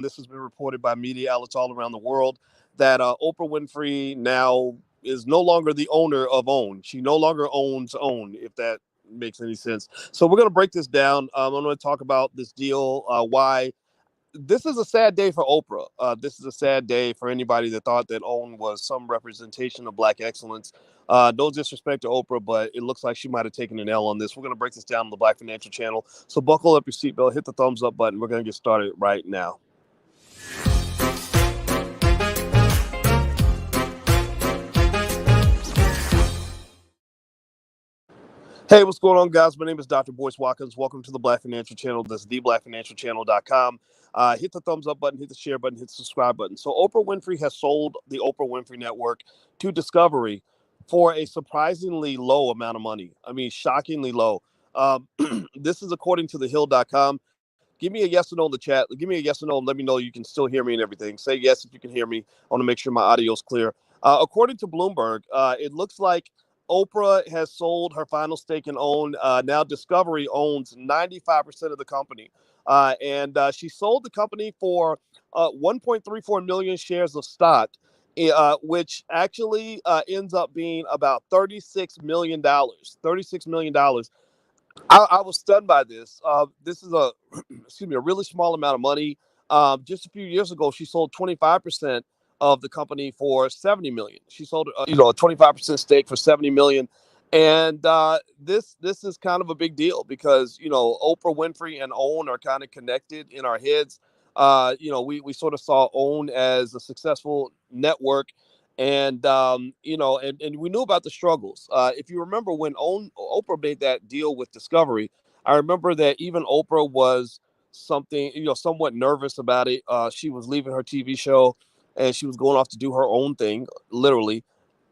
This has been reported by media outlets all around the world that Oprah Winfrey now is no longer the owner of OWN. She no longer owns OWN, if that makes any sense. So we're going to break this down. I'm going to talk about this deal, why this is a sad day for Oprah. This is a sad day for anybody that thought that OWN was some representation of Black excellence. No disrespect to Oprah, but it looks like she might have taken an L on this. We're going to break this down on the Black Financial Channel. So buckle up your seatbelt, hit the thumbs up button. We're going to get started right now. Hey, what's going on, guys? My name is Dr. Boyce Watkins. Welcome to the Black Financial Channel. That's theblackfinancialchannel.com. Hit the thumbs up button, hit the share button, hit the subscribe button. So Oprah Winfrey has sold the Oprah Winfrey Network to Discovery for a surprisingly low amount of money. I mean, shockingly low. This is according to thehill.com. Give me a yes or no in the chat. Give me a yes or no and let me know you can still hear me and everything. Say yes if you can hear me. I want to make sure my audio is clear. According to Bloomberg, it looks like Oprah has sold her final stake in OWN. Now Discovery owns 95% of the company. And she sold the company for 1.34 million shares of stock, which actually ends up being about $36 million. $36 million. I was stunned by this. This is a excuse me, a really small amount of money. Just a few years ago, she sold 25% of the company for 70 million. She sold a 25% stake for 70 million. And this is kind of a big deal because Oprah Winfrey and OWN are kind of connected in our heads. We sort of saw OWN as a successful network, and and we knew about the struggles. If you remember when Oprah made that deal with Discovery, I remember that even Oprah was somewhat nervous about it. She was leaving her TV show and she was going off to do her own thing, literally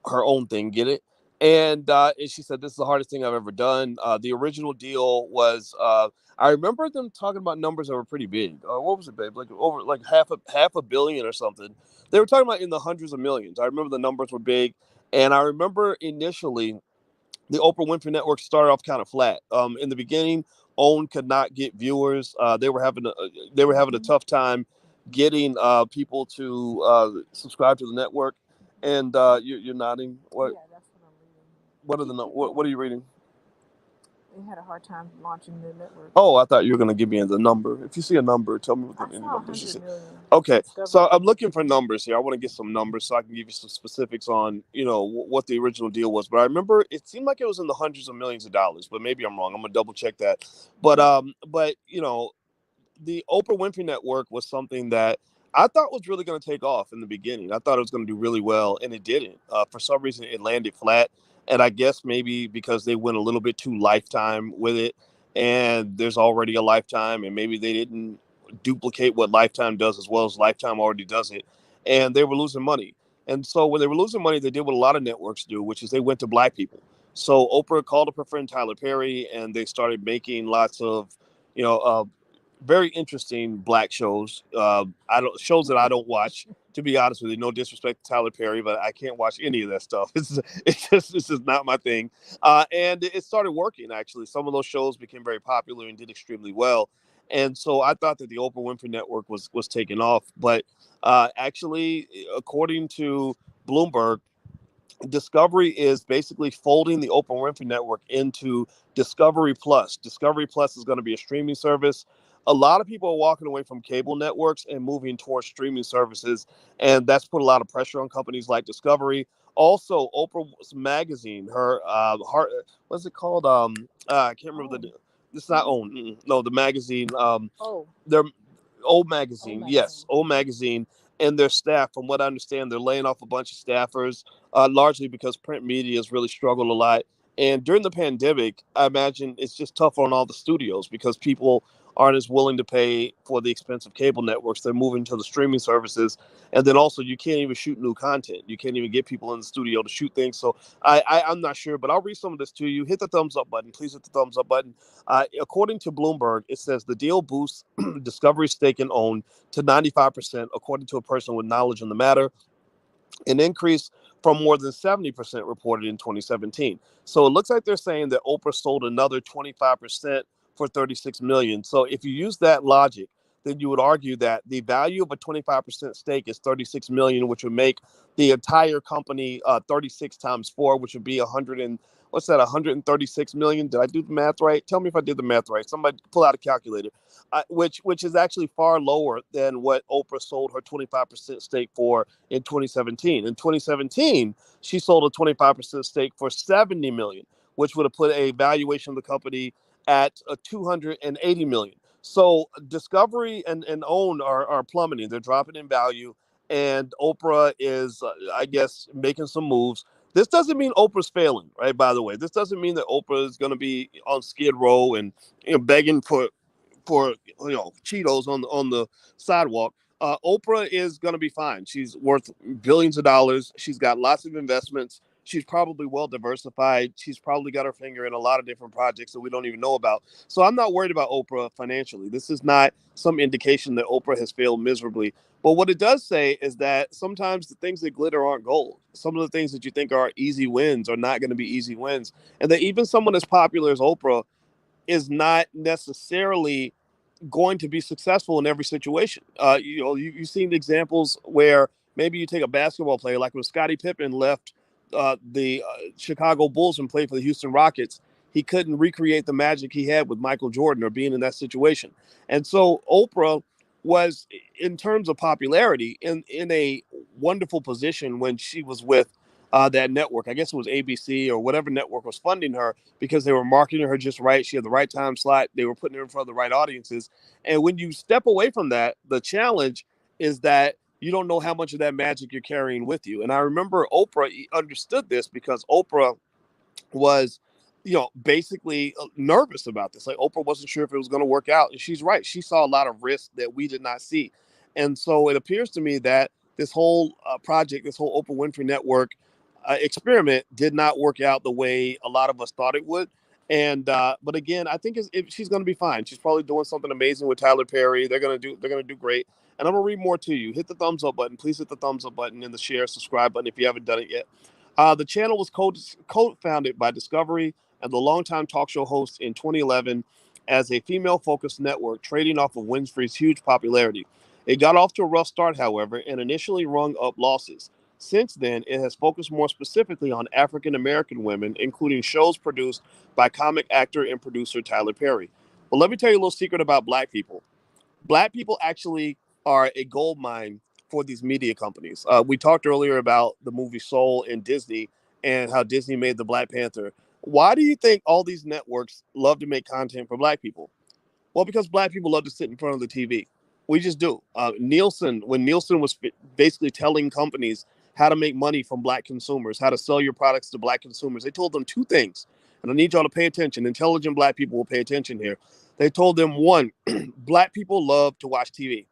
her own thing. Get it? And she said, "This is the hardest thing I've ever done." The original deal was, I remember them talking about numbers that were pretty big. What was it, babe? Like over like half a billion or something. They were talking about in the hundreds of millions. I remember the numbers were big, and I remember initially the Oprah Winfrey Network started off kind of flat. In the beginning, OWN could not get viewers. They were having a tough time getting people to subscribe to the network. And you're nodding. What? Yeah, that's what I'm reading. What are Keep keep what going. are you reading? They had a hard time launching the network. Oh, I thought you were gonna give me the number. If you see a number, tell me what I any saw numbers you 100 see. million. Okay, Discovery so I'm owns looking for 50. numbers here. I want to get some numbers so I can give you some specifics on what the original deal was. But I remember it seemed like it was in the hundreds of millions of dollars, but maybe I'm wrong. I'm gonna double check that. But the Oprah Winfrey Network was something that I thought was really going to take off in the beginning. I thought it was going to do really well, and it didn't. For some reason, it landed flat, and I guess maybe because they went a little bit too Lifetime with it, and there's already a Lifetime, and maybe they didn't duplicate what Lifetime does as well as Lifetime already does it, and they were losing money. And so when they were losing money, they did what a lot of networks do, which is they went to Black people. So Oprah called up her friend Tyler Perry, and they started making lots of, you know, uh, very interesting Black shows. I don't shows that I don't watch. To be honest with you, no disrespect to Tyler Perry, but I can't watch any of that stuff. This is not my thing. And it started working actually. Some of those shows became very popular and did extremely well. And so I thought that the Oprah Winfrey Network was taking off, but actually, according to Bloomberg, Discovery is basically folding the Oprah Winfrey Network into Discovery Plus. Discovery Plus is going to be a streaming service. A lot of people are walking away from cable networks and moving towards streaming services, and that's put a lot of pressure on companies like Discovery. Also, Oprah's magazine, her heart, what's it called? I can't remember the. Own. It's not own. No, the magazine. Oh, Their old old magazine, yes, magazine. old magazine, and their staff. From what I understand, they're laying off a bunch of staffers, largely because print media has really struggled a lot. And during the pandemic, I imagine it's just tough on all the studios because people aren't as willing to pay for the expensive cable networks. They're moving to the streaming services, and then also you can't even shoot new content. You can't even get people in the studio to shoot things. So I'm not sure, but I'll read some of this to you. Hit the thumbs up button, please. Hit the thumbs up button. According to Bloomberg, it says the deal boosts Discovery's stake in OWN to 95%, according to a person with knowledge on the matter, an increase from more than 70% reported in 2017. So it looks like they're saying that Oprah sold another 25% for 36 million. So if you use that logic, then you would argue that the value of a 25% stake is 36 million, which would make the entire company 36 times 4, which would be 100 and what's that, 136 million? Did I do the math right? Tell me if I did the math right. Somebody pull out a calculator. Which is actually far lower than what Oprah sold her 25% stake for in 2017. In 2017, she sold a 25% stake for 70 million, which would have put a valuation of the company at 280 million. So Discovery and OWN are plummeting. They're dropping in value, and Oprah is, I guess, making some moves. This doesn't mean Oprah's failing, right? By the way, this doesn't mean that Oprah is going to be on Skid Row and begging for Cheetos on the sidewalk. Oprah is going to be fine. She's worth billions of dollars. She's got lots of investments. She's probably well diversified. She's probably got her finger in a lot of different projects that we don't even know about. So I'm not worried about Oprah financially. This is not some indication that Oprah has failed miserably. But what it does say is that sometimes the things that glitter aren't gold. Some of the things that you think are easy wins are not going to be easy wins. And that even someone as popular as Oprah is not necessarily going to be successful in every situation. You've seen examples where maybe you take a basketball player, like when Scottie Pippen left the Chicago Bulls and played for the Houston Rockets. He couldn't recreate the magic he had with Michael Jordan or being in that situation. And so Oprah was, in terms of popularity, in a wonderful position when she was with that network. I guess it was ABC or whatever network was funding her, because they were marketing her just right. She had the right time slot. They were putting her in front of the right audiences. And when you step away from that, the challenge is that you don't know how much of that magic you're carrying with you. And I remember Oprah understood this, because Oprah was, basically nervous about this. Like, Oprah wasn't sure if it was going to work out. And she's right. She saw a lot of risk that we did not see. And so it appears to me that this whole project, this whole Oprah Winfrey Network experiment did not work out the way a lot of us thought it would. And but again, I think she's going to be fine. She's probably doing something amazing with Tyler Perry. They're going to do great. And I'm going to read more to you. Hit the thumbs up button. Please hit the thumbs up button and the share, subscribe button if you haven't done it yet. The channel was co-founded by Discovery and the longtime talk show host in 2011 as a female-focused network trading off of Winfrey's huge popularity. It got off to a rough start, however, and initially rung up losses. Since then, it has focused more specifically on African-American women, including shows produced by comic actor and producer Tyler Perry. But let me tell you a little secret about Black people. Black people actually are a gold mine for these media companies. We talked earlier about the movie Soul and Disney and how Disney made the Black Panther. Why do you think all these networks love to make content for Black people? Well, because Black people love to sit in front of the TV. We just do. When Nielsen was basically telling companies how to make money from Black consumers, how to sell your products to Black consumers, they told them two things. And I need y'all to pay attention. Intelligent Black people will pay attention here. They told them, one, Black people love to watch TV.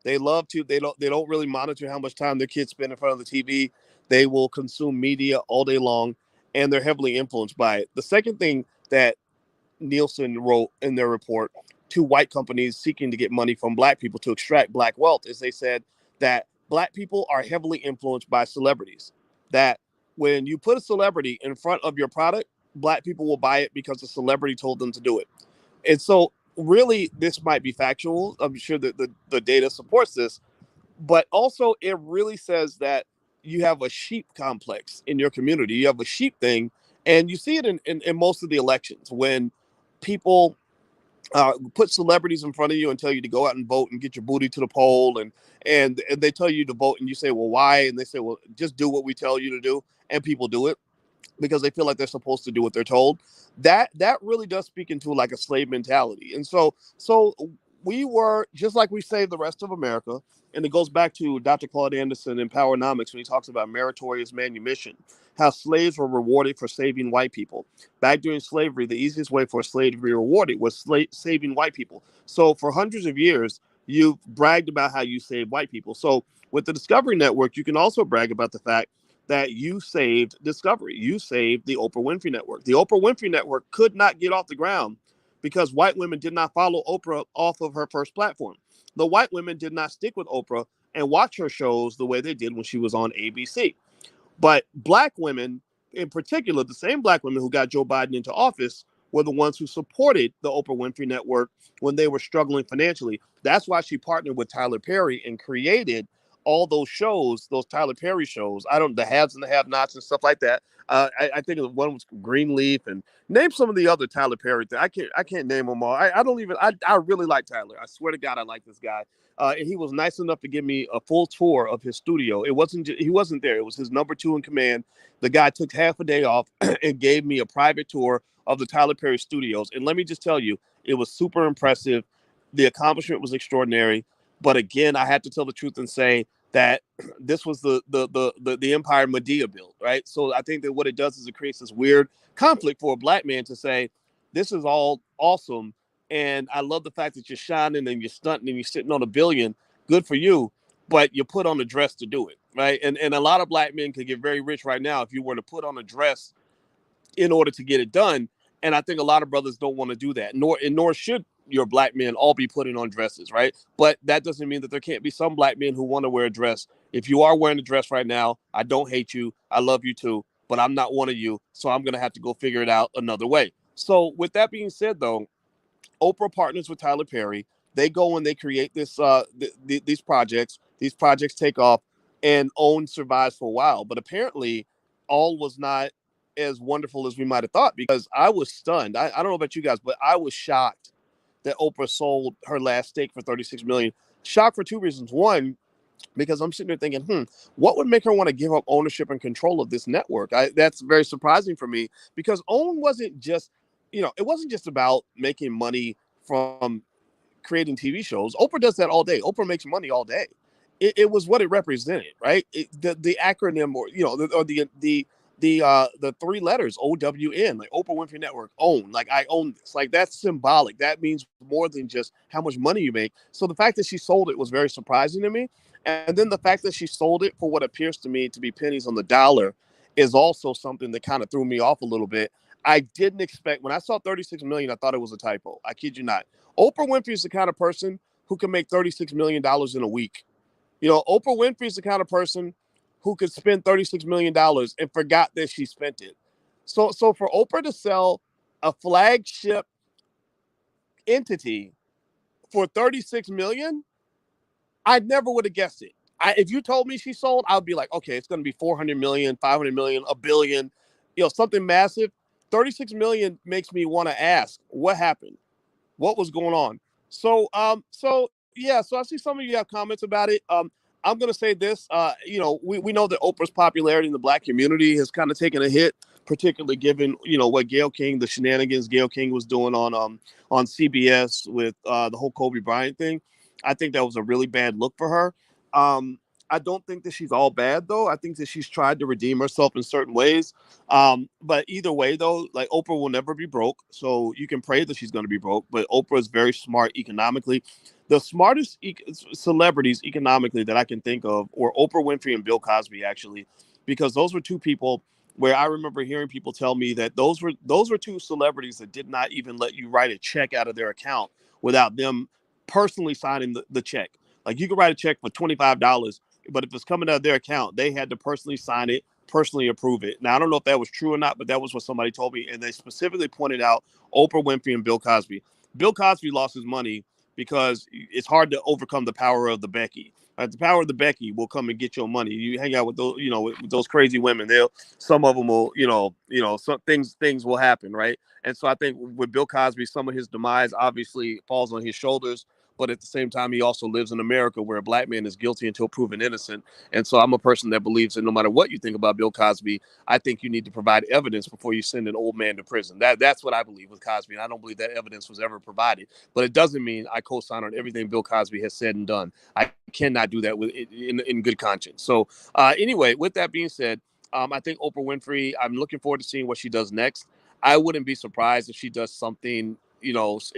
They love to. They don't really monitor how much time their kids spend in front of the TV. They will consume media all day long, and they're heavily influenced by it. The second thing that Nielsen wrote in their report to white companies seeking to get money from Black people to extract Black wealth is they said that Black people are heavily influenced by celebrities. That when you put a celebrity in front of your product, Black people will buy it because the celebrity told them to do it. And so, really, this might be factual. I'm sure that the data supports this, but also it really says that you have a sheep complex in your community. You have a sheep thing, and you see it in most of the elections when people put celebrities in front of you and tell you to go out and vote and get your booty to the poll, and they tell you to vote, and you say, well, why? And they say, well, just do what we tell you to do, and people do it because they feel like they're supposed to do what they're told. That really does speak into like a slave mentality. And so we were just like we saved the rest of America. And it goes back to Dr. Claude Anderson in Powernomics when he talks about meritorious manumission, how slaves were rewarded for saving white people. Back during slavery, the easiest way for a slave to be rewarded was saving white people. So for hundreds of years, you've bragged about how you saved white people. So with the Discovery Network, you can also brag about the fact that you saved Discovery. You saved the Oprah Winfrey Network. The Oprah Winfrey Network could not get off the ground because white women did not follow Oprah off of her first platform. The white women did not stick with Oprah and watch her shows the way they did when she was on ABC. But Black women, in particular, the same Black women who got Joe Biden into office, were the ones who supported the Oprah Winfrey Network when they were struggling financially. That's why she partnered with Tyler Perry and created all those shows, those Tyler Perry shows. I don't, the haves and the have-nots and stuff like that. I think one was Greenleaf, and name some of the other Tyler Perry things. I can't name them all. I don't even. I really like Tyler. I swear to God, I like this guy. And he was nice enough to give me a full tour of his studio. It wasn't he wasn't there. It was his number two in command. The guy took half a day off and gave me a private tour of the Tyler Perry studios. And let me just tell you, it was super impressive. The accomplishment was extraordinary. But again, I had to tell the truth and say that this was the empire Medea built, right? So I think that what it does is it creates this weird conflict for a black man to say, this is all awesome. And I love the fact that you're shining and you're stunting and you're sitting on $1 billion. Good for you. But you put on a dress to do it, right? And a lot of black men could get very rich right now if you were to put on a dress in order to get it done. And I think a lot of brothers don't want to do that, nor should your black men all be putting on dresses, right? But that doesn't mean that there can't be some black men who want to wear a dress. If you are wearing a dress right now, I don't hate you. I love you too, but I'm not one of you. So I'm going to have to go figure it out another way. So with that being said, though, Oprah partners with Tyler Perry. They go and they create these projects. These projects take off, and OWN survives for a while. But apparently, all was not as wonderful as we might have thought, because I was stunned. I don't know about you guys, but I was shocked that Oprah sold her last stake for $36 million. Shocked for two reasons. One, because I'm sitting there thinking, what would make her want to give up ownership and control of this network? That's very surprising for me, because OWN wasn't just, it wasn't just about making money from creating TV shows. Oprah does that all day. Oprah makes money all day. It was what it represented, right? The acronym, or the three letters OWN, like Oprah Winfrey Network, own. Like, I own this. Like, that's symbolic. That means more than just how much money you make. So the fact that she sold it was very surprising to me. And then the fact that she sold it for what appears to me to be pennies on the dollar is also something that kind of threw me off a little bit. I didn't expect, when I saw 36 million, I thought it was a typo. I kid you not. Oprah Winfrey is the kind of person who can make $36 million in a week. Oprah Winfrey is the kind of person who could spend $36 million and forgot that she spent it. So for Oprah to sell a flagship entity for $36 million, I never would have guessed it. If you told me she sold, I'd be like, okay, it's going to be 400 million, 500 million, a billion, something massive. 36 million makes me want to ask, what happened? What was going on? So yeah, so I see some of you have comments about it. I'm gonna say this. We know that Oprah's popularity in the black community has kind of taken a hit, particularly given what the shenanigans Gayle King was doing on CBS with the whole Kobe Bryant thing. I think that was a really bad look for her. I don't think that she's all bad, though. I think that she's tried to redeem herself in certain ways. But either way, though, like, Oprah will never be broke. So you can pray that she's going to be broke. But Oprah is very smart economically. The smartest celebrities economically that I can think of were Oprah Winfrey and Bill Cosby, actually, because those were two people where I remember hearing people tell me that those were two celebrities that did not even let you write a check out of their account without them personally signing the check. Like, you could write a check for $25, but if it's coming out of their account, they had to personally sign it, personally approve it. Now, I don't know if that was true or not, but that was what somebody told me. And they specifically pointed out Oprah Winfrey and Bill Cosby. Bill Cosby lost his money because it's hard to overcome the power of the Becky. The power of the Becky will come and get your money. You hang out with those, with those crazy women. Some of them will, some things will happen, right? And so I think with Bill Cosby, some of his demise obviously falls on his shoulders. But at the same time, he also lives in America, where a black man is guilty until proven innocent. And so I'm a person that believes that no matter what you think about Bill Cosby, I think you need to provide evidence before you send an old man to prison. That's what I believe with Cosby. And I don't believe that evidence was ever provided. But it doesn't mean I co-sign on everything Bill Cosby has said and done. I cannot do that in good conscience. So anyway, with that being said, I think Oprah Winfrey, I'm looking forward to seeing what she does next. I wouldn't be surprised if she does something,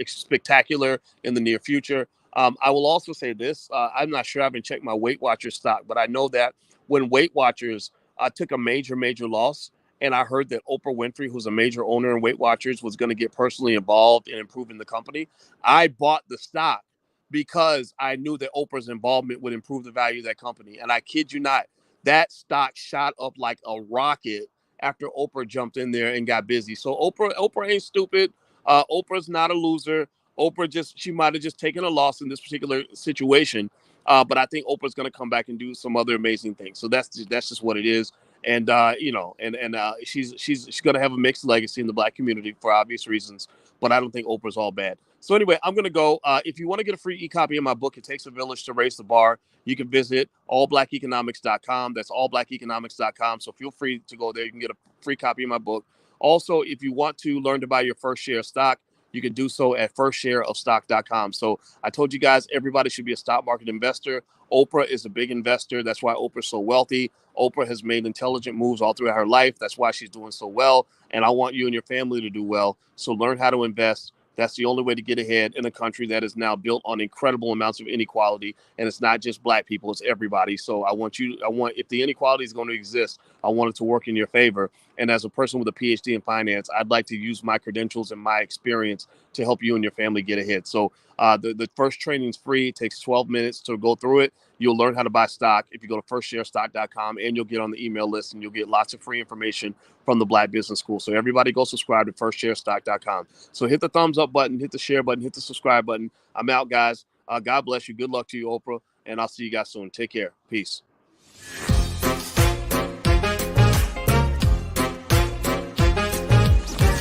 spectacular in the near future. I will also say this. I'm not sure. I haven't checked my Weight Watchers stock, but I know that when Weight Watchers took a major loss, and I heard that Oprah Winfrey, who's a major owner in Weight Watchers, was going to get personally involved in improving the company, I bought the stock because I knew that Oprah's involvement would improve the value of that company. And I kid you not, that stock shot up like a rocket after Oprah jumped in there and got busy. So Oprah ain't stupid. Oprah's not a loser. She might have just taken a loss in this particular situation. But I think Oprah's going to come back and do some other amazing things. So that's just what it is. And she's going to have a mixed legacy in the Black community for obvious reasons. But I don't think Oprah's all bad. So anyway, I'm going to go. If you want to get a free e-copy of my book, It Takes a Village to Raise the Bar, you can visit allblackeconomics.com. That's allblackeconomics.com. So feel free to go there. You can get a free copy of my book. Also, if you want to learn to buy your first share of stock, you can do so at firstshareofstock.com. So I told you guys, everybody should be a stock market investor. Oprah is a big investor. That's why Oprah's so wealthy. Oprah has made intelligent moves all throughout her life. That's why she's doing so well. And I want you and your family to do well. So learn how to invest. That's the only way to get ahead in a country that is now built on incredible amounts of inequality. And it's not just Black people, it's everybody. So if the inequality is going to exist, I want it to work in your favor. And as a person with a PhD in finance, I'd like to use my credentials and my experience to help you and your family get ahead. So the first training is free. It takes 12 minutes to go through it. You'll learn how to buy stock if you go to firstsharestock.com, and you'll get on the email list, and you'll get lots of free information from the Black Business School. So everybody go subscribe to firstsharestock.com. So hit the thumbs up button, hit the share button, hit the subscribe button. I'm out, guys. God bless you. Good luck to you, Oprah. And I'll see you guys soon. Take care. Peace.